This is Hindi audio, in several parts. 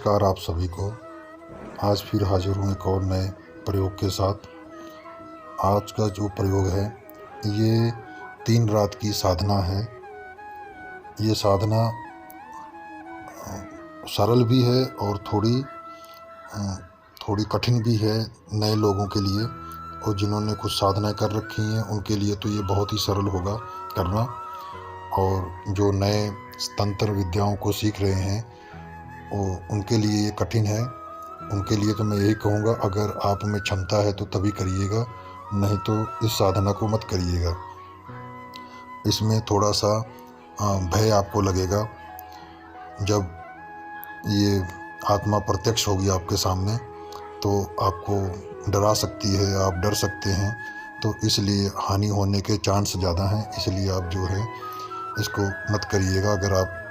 नमस्कार आप सभी को। आज फिर हाजिर हूँ एक और नए प्रयोग के साथ। आज का जो प्रयोग है ये 3 रात की साधना है। ये साधना सरल भी है और थोड़ी कठिन भी है नए लोगों के लिए, और जिन्होंने कुछ साधनाएं कर रखी हैं उनके लिए तो ये बहुत ही सरल होगा करना। और जो नए तंत्र विद्याओं को सीख रहे हैं उनके लिए ये कठिन है। उनके लिए तो मैं यही कहूँगा, अगर आप में क्षमता है तो तभी करिएगा, नहीं तो इस साधना को मत करिएगा। इसमें थोड़ा सा भय आपको लगेगा। जब ये आत्मा प्रत्यक्ष होगी आपके सामने तो आपको डरा सकती है, आप डर सकते हैं, तो इसलिए हानि होने के चांस ज़्यादा हैं। इसलिए आप जो है इसको मत करिएगा। अगर आप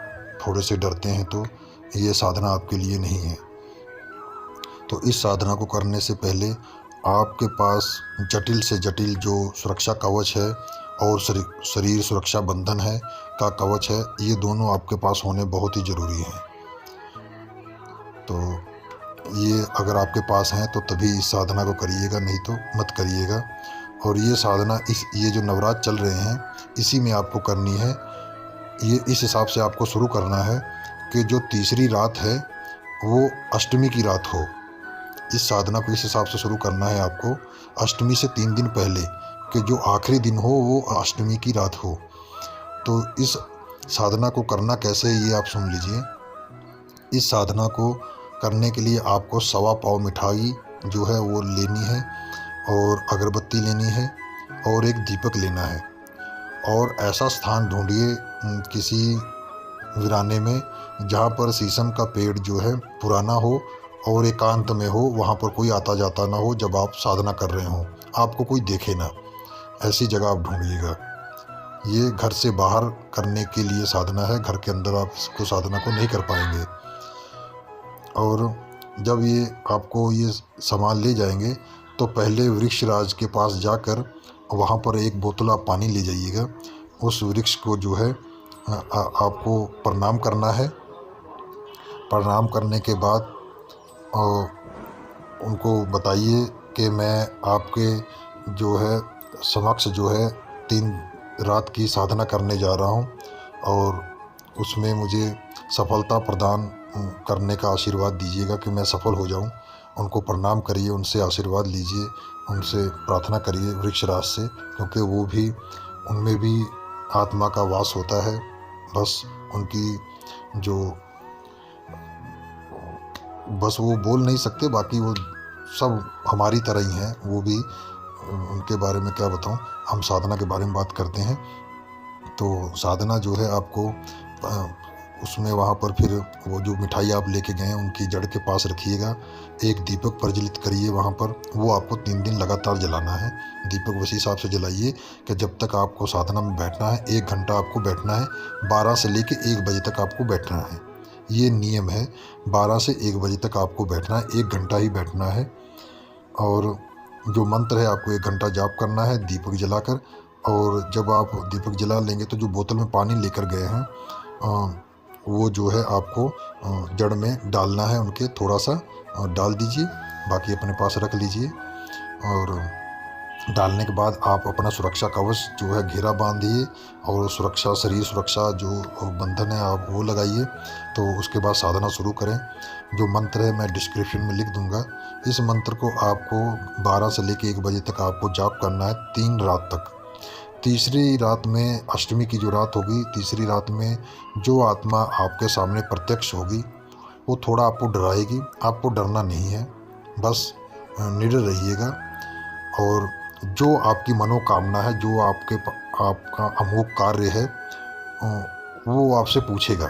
थोड़े से डरते हैं तो ये साधना आपके लिए नहीं है। तो इस साधना को करने से पहले आपके पास जटिल से जटिल जो सुरक्षा कवच है और शरीर सुरक्षा बंधन है का कवच है, ये दोनों आपके पास होने बहुत ही ज़रूरी हैं। तो ये अगर आपके पास हैं तो तभी इस साधना को करिएगा, नहीं तो मत करिएगा। और ये साधना ये जो नवरात्र चल रहे हैं इसी में आपको करनी है। ये इस हिसाब से आपको शुरू करना है कि जो तीसरी रात है वो अष्टमी की रात हो। इस साधना को इस हिसाब से शुरू करना है आपको, अष्टमी से 3 दिन पहले, कि जो आखिरी दिन हो वो अष्टमी की रात हो। तो इस साधना को करना कैसे है ये आप सुन लीजिए। इस साधना को करने के लिए आपको 1.25 पाव मिठाई जो है वो लेनी है, और अगरबत्ती लेनी है, और एक दीपक लेना है। और ऐसा स्थान ढूंढिए किसी वीराने में जहाँ पर शीशम का पेड़ जो है पुराना हो और एकांत में हो, वहाँ पर कोई आता जाता ना हो। जब आप साधना कर रहे हो आपको कोई देखे ना, ऐसी जगह आप ढूंढिएगा। ये घर से बाहर करने के लिए साधना है, घर के अंदर आप इसको साधना को नहीं कर पाएंगे। और जब ये आपको ये सामान ले जाएंगे तो पहले वृक्षराज के पास जाकर वहाँ पर एक बोतल आप पानी ले जाइएगा। उस वृक्ष को जो है आपको प्रणाम करना है। प्रणाम करने के बाद उनको बताइए कि मैं आपके जो है समक्ष जो है 3 रात की साधना करने जा रहा हूँ, और उसमें मुझे सफलता प्रदान करने का आशीर्वाद दीजिएगा कि मैं सफल हो जाऊँ। उनको प्रणाम करिए, उनसे आशीर्वाद लीजिए, उनसे प्रार्थना करिए वृक्षराज से, क्योंकि वो भी, उनमें भी आत्मा का वास होता है। बस उनकी जो बस वो बोल नहीं सकते, बाकी वो सब हमारी तरह ही हैं। वो भी, उनके बारे में क्या बताऊं। हम साधना के बारे में बात करते हैं। तो साधना जो है आपको उसमें वहाँ पर फिर वो जो मिठाई आप लेके गए हैं उनकी जड़ के पास रखिएगा। एक दीपक प्रज्वलित करिए वहाँ पर, वो आपको 3 दिन लगातार जलाना है। दीपक उसी हिसाब से जलाइए कि जब तक आपको साधना में बैठना है 1 घंटा आपको बैठना है। 12 से लेके 1 बजे तक आपको बैठना है, ये नियम है। 12 से 1 बजे तक आपको बैठना है, 1 घंटा ही बैठना है। और जो मंत्र है आपको 1 घंटा जाप करना है दीपक जलाकर। और जब आप दीपक जला लेंगे तो जो बोतल में पानी लेकर गए हैं वो जो है आपको जड़ में डालना है उनके, थोड़ा सा डाल दीजिए, बाकी अपने पास रख लीजिए। और डालने के बाद आप अपना सुरक्षा कवच जो है घेरा बांधिए, और सुरक्षा, शरीर सुरक्षा जो बंधन है आप वो लगाइए। तो उसके बाद साधना शुरू करें। जो मंत्र है मैं डिस्क्रिप्शन में लिख दूंगा। इस मंत्र को आपको 12 से लेकर 1 बजे तक आपको जाप करना है, 3 रात तक। तीसरी रात में, अष्टमी की जो रात होगी, तीसरी रात में जो आत्मा आपके सामने प्रत्यक्ष होगी वो थोड़ा आपको डराएगी। आपको डरना नहीं है, बस निडर रहिएगा। और जो आपकी मनोकामना है, जो आपका अमोघ कार्य है, वो आपसे पूछेगा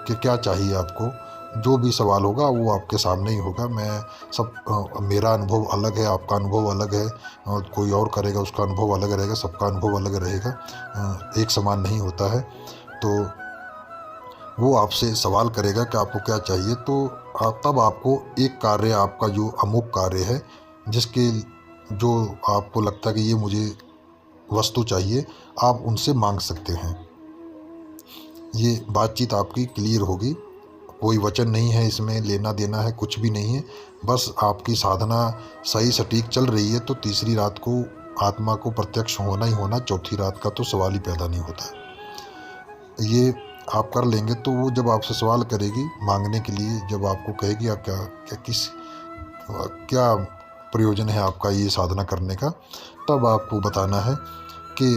कि क्या चाहिए आपको। जो भी सवाल होगा वो आपके सामने ही होगा। मेरा अनुभव अलग है, आपका अनुभव अलग है, और कोई और करेगा उसका अनुभव अलग रहेगा, सबका अनुभव अलग रहेगा, एक समान नहीं होता है। तो वो आपसे सवाल करेगा कि आपको क्या चाहिए। तो तब आपको एक कार्य, आपका जो अमोघ कार्य है, जिसके जो आपको लगता है कि ये मुझे वस्तु चाहिए, आप उनसे मांग सकते हैं। ये बातचीत आपकी क्लियर होगी, कोई वचन नहीं है इसमें, लेना देना है कुछ भी नहीं है। बस आपकी साधना सही सटीक चल रही है तो तीसरी रात को आत्मा को प्रत्यक्ष होना ही होना, चौथी रात का तो सवाल ही पैदा नहीं होता है। ये आप कर लेंगे तो वो जब आपसे सवाल करेगी मांगने के लिए, जब आपको कहेगी आप क्या प्रयोजन है आपका ये साधना करने का, तब आपको बताना है कि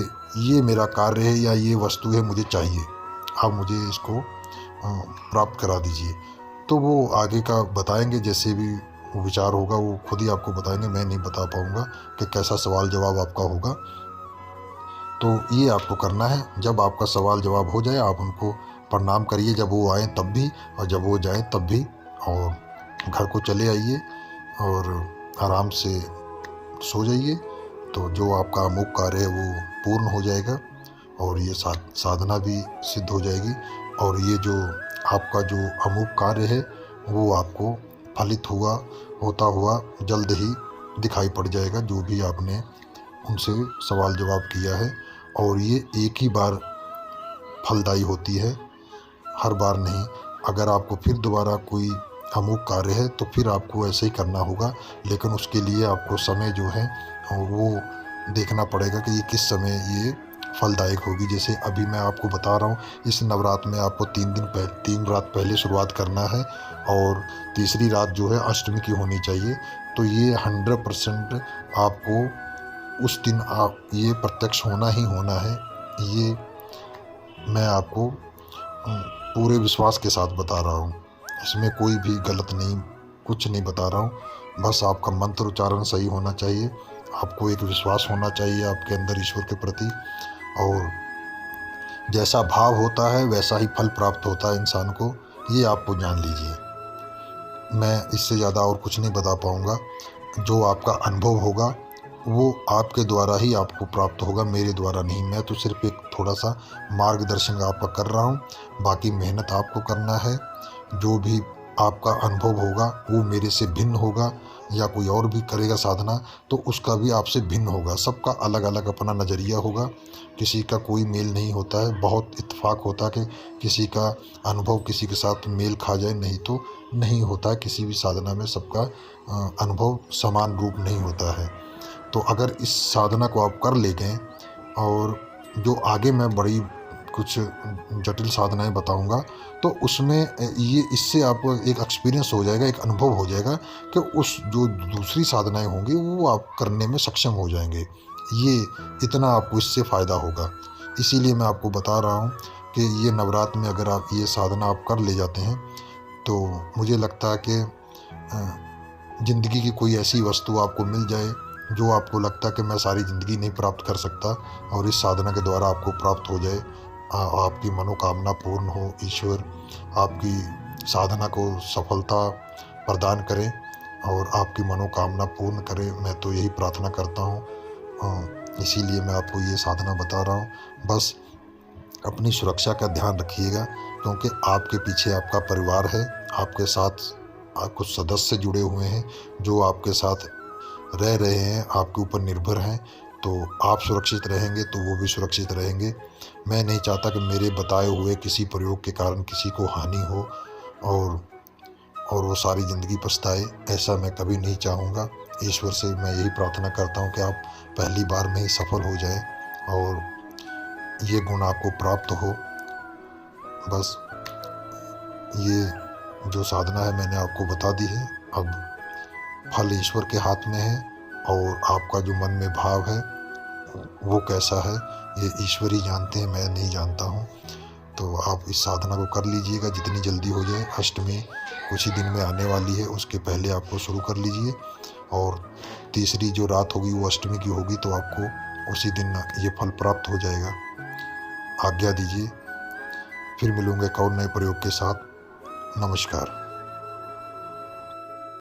ये मेरा कार्य है या ये वस्तु है, मुझे चाहिए, आप मुझे इसको प्राप्त करा दीजिए। तो वो आगे का बताएंगे, जैसे भी विचार होगा वो खुद ही आपको बताएंगे, मैं नहीं बता पाऊँगा कि कैसा सवाल जवाब आपका होगा। तो ये आपको करना है। जब आपका सवाल जवाब हो जाए आप उनको प्रणाम करिए, जब वो आएँ तब भी और जब वो जाएँ तब भी, और घर को चले आइए और आराम से सो जाइए। तो जो आपका अमुक कार्य है वो पूर्ण हो जाएगा और ये साधना भी सिद्ध हो जाएगी, और ये जो आपका जो अमुक कार्य है वो आपको फलित होता हुआ जल्द ही दिखाई पड़ जाएगा, जो भी आपने उनसे सवाल जवाब किया है। और ये एक ही बार फलदायी होती है, हर बार नहीं। अगर आपको फिर दोबारा कोई अमुक कार्य है तो फिर आपको ऐसे ही करना होगा, लेकिन उसके लिए आपको समय जो है वो देखना पड़ेगा कि ये किस समय ये फलदायक होगी। जैसे अभी मैं आपको बता रहा हूँ, इस नवरात्र में आपको 3 रात पहले शुरुआत करना है और तीसरी रात जो है अष्टमी की होनी चाहिए। तो ये 100% आपको उस दिन ये प्रत्यक्ष होना ही होना है। ये मैं आपको पूरे विश्वास के साथ बता रहा हूँ, इसमें कोई भी गलत नहीं, कुछ नहीं बता रहा हूँ। बस आपका मंत्र उच्चारण सही होना चाहिए, आपको एक विश्वास होना चाहिए आपके अंदर ईश्वर के प्रति, और जैसा भाव होता है वैसा ही फल प्राप्त होता है इंसान को, ये आपको जान लीजिए। मैं इससे ज़्यादा और कुछ नहीं बता पाऊँगा। जो आपका अनुभव होगा वो आपके द्वारा ही आपको प्राप्त होगा, मेरे द्वारा नहीं। मैं तो सिर्फ एक थोड़ा सा मार्गदर्शन आपका कर रहा हूँ, बाकी मेहनत आपको करना है। जो भी आपका अनुभव होगा वो मेरे से भिन्न होगा, या कोई और भी करेगा साधना तो उसका भी आपसे भिन्न होगा। सबका अलग अलग अपना नज़रिया होगा, किसी का कोई मेल नहीं होता है। बहुत इत्तेफाक होता है कि किसी का अनुभव किसी के साथ मेल खा जाए, नहीं तो नहीं होता है। किसी भी साधना में सबका अनुभव समान रूप नहीं होता है। तो अगर इस साधना को आप कर ले गए, और जो आगे मैं बड़ी कुछ जटिल साधनाएं बताऊंगा तो उसमें ये इससे आपको एक एक्सपीरियंस हो जाएगा, एक अनुभव हो जाएगा कि उस जो दूसरी साधनाएं होंगी वो आप करने में सक्षम हो जाएंगे। ये इतना आपको इससे फ़ायदा होगा। इसीलिए मैं आपको बता रहा हूँ कि ये नवरात्र में अगर आप ये साधना आप कर ले जाते हैं तो मुझे लगता है कि ज़िंदगी की कोई ऐसी वस्तु आपको मिल जाए जो आपको लगता है कि मैं सारी ज़िंदगी नहीं प्राप्त कर सकता, और इस साधना के द्वारा आपको प्राप्त हो जाए। आपकी मनोकामना पूर्ण हो, ईश्वर आपकी साधना को सफलता प्रदान करें और आपकी मनोकामना पूर्ण करे। मैं तो यही प्रार्थना करता हूँ, इसीलिए मैं आपको ये साधना बता रहा हूँ। बस अपनी सुरक्षा का ध्यान रखिएगा, क्योंकि आपके पीछे आपका परिवार है, आपके साथ कुछ सदस्य जुड़े हुए हैं जो आपके साथ रह रहे हैं, आपके ऊपर निर्भर हैं। तो आप सुरक्षित रहेंगे तो वो भी सुरक्षित रहेंगे। मैं नहीं चाहता कि मेरे बताए हुए किसी प्रयोग के कारण किसी को हानि हो और वो सारी ज़िंदगी पछताए, ऐसा मैं कभी नहीं चाहूँगा। ईश्वर से मैं यही प्रार्थना करता हूँ कि आप पहली बार में ही सफल हो जाएं और ये गुण आपको प्राप्त हो। बस ये जो साधना है मैंने आपको बता दी है। अब फल ईश्वर के हाथ में है, और आपका जो मन में भाव है वो कैसा है ये ईश्वर ही जानते हैं, मैं नहीं जानता हूँ। तो आप इस साधना को कर लीजिएगा जितनी जल्दी हो जाए। अष्टमी कुछ ही दिन में आने वाली है, उसके पहले आपको शुरू कर लीजिए, और तीसरी जो रात होगी वो अष्टमी की होगी, तो आपको उसी दिन ये फल प्राप्त हो जाएगा। आज्ञा दीजिए, फिर मिलूँगा एक और नए प्रयोग के साथ। नमस्कार।